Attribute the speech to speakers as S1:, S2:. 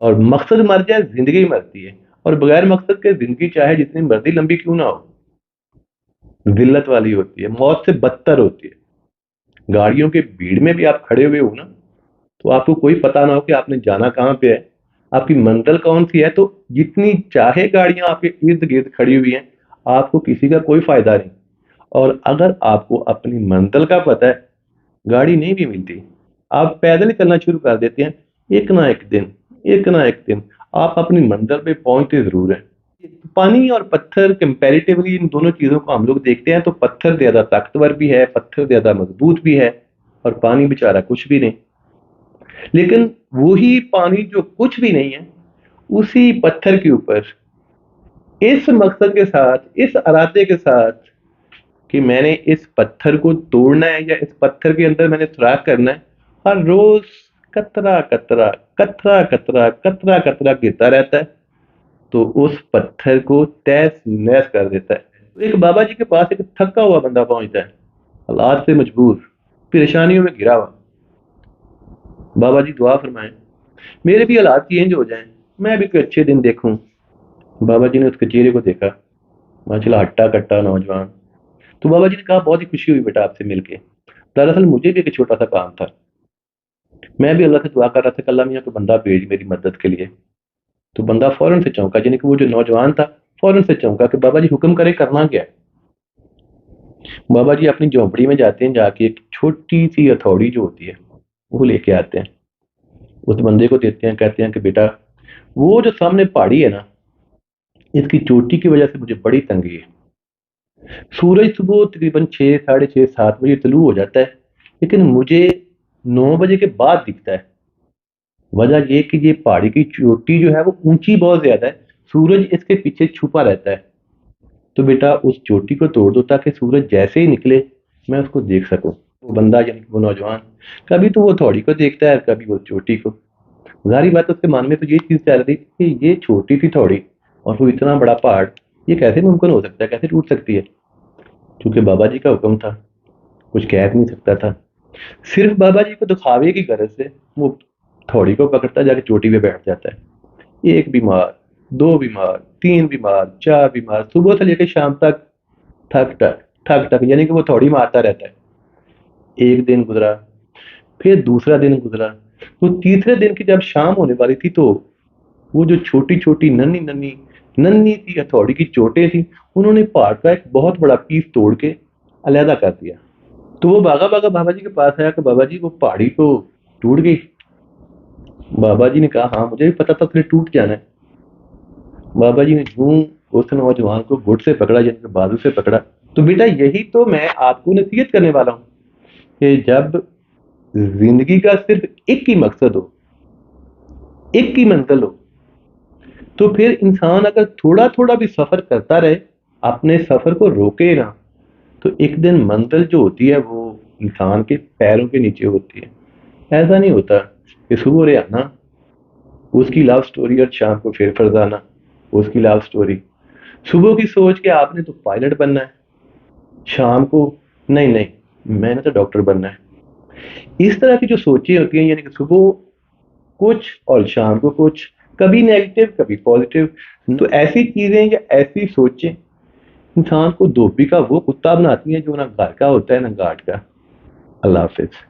S1: اور مقصد مر جائے زندگی مرتی ہے، اور بغیر مقصد کے زندگی چاہے جتنی مرضی لمبی کیوں نہ ہو، ذلت والی ہوتی ہے، موت سے بدتر ہوتی ہے۔ گاڑیوں کے بھیڑ میں بھی آپ کھڑے ہوئے ہو نا، تو آپ کو کوئی پتہ نہ ہو کہ آپ نے جانا کہاں پہ ہے، آپ کی منزل کون سی ہے، تو جتنی چاہے گاڑیاں آپ کے ارد گرد کھڑی ہوئی ہیں، آپ کو کسی کا کوئی فائدہ نہیں۔ اور اگر آپ کو اپنی منزل کا پتہ ہے، گاڑی نہیں بھی ملتی، آپ پیدل ہی چلنا شروع کر دیتے ہیں، ایک نہ ایک دن، ایک نہ ایک دن آپ اپنی منزل پہ پہنچتے ضرور ہیں۔ پانی اور پتھر کمپیریٹیولی ان دونوں چیزوں کو ہم لوگ دیکھتے ہیں تو پتھر زیادہ طاقتور بھی ہے، پتھر زیادہ مضبوط بھی ہے، اور پانی بیچارہ کچھ بھی نہیں۔ لیکن وہی پانی جو کچھ بھی نہیں ہے، اسی پتھر کے اوپر اس مقصد کے ساتھ، اس ارادے کے ساتھ کہ میں نے اس پتھر کو توڑنا ہے یا اس پتھر کے اندر میں نے سوراخ کرنا ہے، ہر روز کترا کترا کترا کترا کترا کترا گرتا رہتا ہے، تو اس پتھر کو تیس نیس کر دیتا ہے۔ ایک بابا جی کے پاس ایک تھکا ہوا بندہ پہنچتا ہے، حالات سے مجبور، پریشانیوں میں گھرا ہوا۔ بابا جی دعا فرمائیں میرے بھی حالات چینج ہو جائیں، میں بھی کوئی اچھے دن دیکھوں۔ بابا جی نے اس کے چہرے کو دیکھا، ماشاء اللہ ہٹا کٹا نوجوان۔ تو بابا جی نے کہا بہت ہی خوشی ہوئی بیٹا آپ سے مل کے، دراصل مجھے بھی ایک چھوٹا سا کام تھا، میں بھی اللہ سے دعا کر رہا تھا کہ اللہ میاں کو بندہ بھیج میری مدد کے لیے۔ تو بندہ فوراً سے چونکا، یعنی کہ وہ جو نوجوان تھا فوراً سے چونکا کہ بابا جی حکم کرے کرنا کیا ہے۔ بابا جی اپنی جھونپڑی میں جاتے ہیں، جا کے ایک چھوٹی سی ہتھوڑی جو ہوتی ہے وہ لے کے آتے ہیں، اس بندے کو دیتے ہیں، کہتے ہیں کہ بیٹا وہ جو سامنے پہاڑی ہے نا، اس کی چوٹی کی وجہ سے مجھے بڑی تنگی ہے۔ سورج صبح تقریباً 6، 6:30، 7 بجے طلوع ہو جاتا ہے، لیکن مجھے 9 بجے کے بعد دکھتا ہے۔ وجہ یہ کہ یہ پہاڑی کی چوٹی جو ہے وہ اونچی بہت زیادہ ہے، سورج اس کے پیچھے چھپا رہتا ہے۔ تو بیٹا اس چوٹی کو توڑ دو تاکہ سورج جیسے ہی نکلے میں اس کو دیکھ سکوں۔ وہ بندہ یعنی وہ نوجوان کبھی تو وہ تھوڑی کو دیکھتا ہے، کبھی وہ چوٹی کو۔ ظاہری بات اس کے من میں تو یہ چیز چل رہی تھی کہ یہ چھوٹی سی تھوڑی اور وہ اتنا بڑا پہاڑ، یہ کیسے ممکن ہو سکتا ہے، کیسے ٹوٹ سکتی ہے؟ کیونکہ بابا جی کا حکم تھا، کچھ کہہ نہیں سکتا تھا، صرف بابا جی کو دکھاوے کی غرض سے وہ تھوڑی کو پکڑتا جا کے چوٹی پہ بیٹھ جاتا ہے۔ ایک بیمار، 2 بیمار، 3 بیمار، 4 بیمار، صبح سے لے کے شام تک ٹھک ٹک ٹھک ٹک، یعنی کہ وہ تھوڑی مارتا رہتا ہے۔ ایک دن گزرا، پھر دوسرا دن گزرا، تو تیسرے دن کی جب شام ہونے والی تھی تو وہ جو چھوٹی چھوٹی ننھی ننھی ننھی سی ہتھوڑی کی چوٹیں تھیں، انہوں نے پہاڑ کا ایک بہت بڑا پیس توڑ کے علیحدہ کر دیا۔ تو وہ بھاگا بھاگا بابا جی کے پاس آیا کہ بابا جی وہ پہاڑی تو ٹوٹ گئی۔ بابا جی نے کہا ہاں مجھے بھی پتا تھا کہ ٹوٹ جانا ہے۔ بابا جی نے یوں اس نوجوان کو گھٹ سے پکڑا، یعنی کہ بازو سے پکڑا۔ تو بیٹا یہی تو میں آپ کو نصیحت کرنے والا ہوں کہ جب زندگی کا صرف ایک ہی مقصد ہو، ایک ہی منزل ہو، تو پھر انسان اگر تھوڑا تھوڑا بھی سفر کرتا رہے، اپنے سفر کو روکے نہ، تو ایک دن منزل جو ہوتی ہے وہ انسان کے پیروں کے نیچے ہوتی ہے۔ ایسا نہیں ہوتا کہ صبح رے آنا اس کی لو سٹوری اور شام کو پھر فرزانہ اس کی لو سٹوری، صبح کی سوچ کے آپ نے تو پائلٹ بننا ہے، شام کو نہیں نہیں میں نے تو ڈاکٹر بننا ہے۔ اس طرح کی جو سوچیں ہوتی ہیں، یعنی کہ صبح کچھ اور شام کو کچھ، کبھی نیگیٹو کبھی پازیٹیو، تو ایسی چیزیں یا ایسی سوچیں انسان کو دھوبی کا وہ کتا بناتی ہیں جو نہ گھر کا ہوتا ہے نہ گھاٹ کا۔ اللہ حافظ۔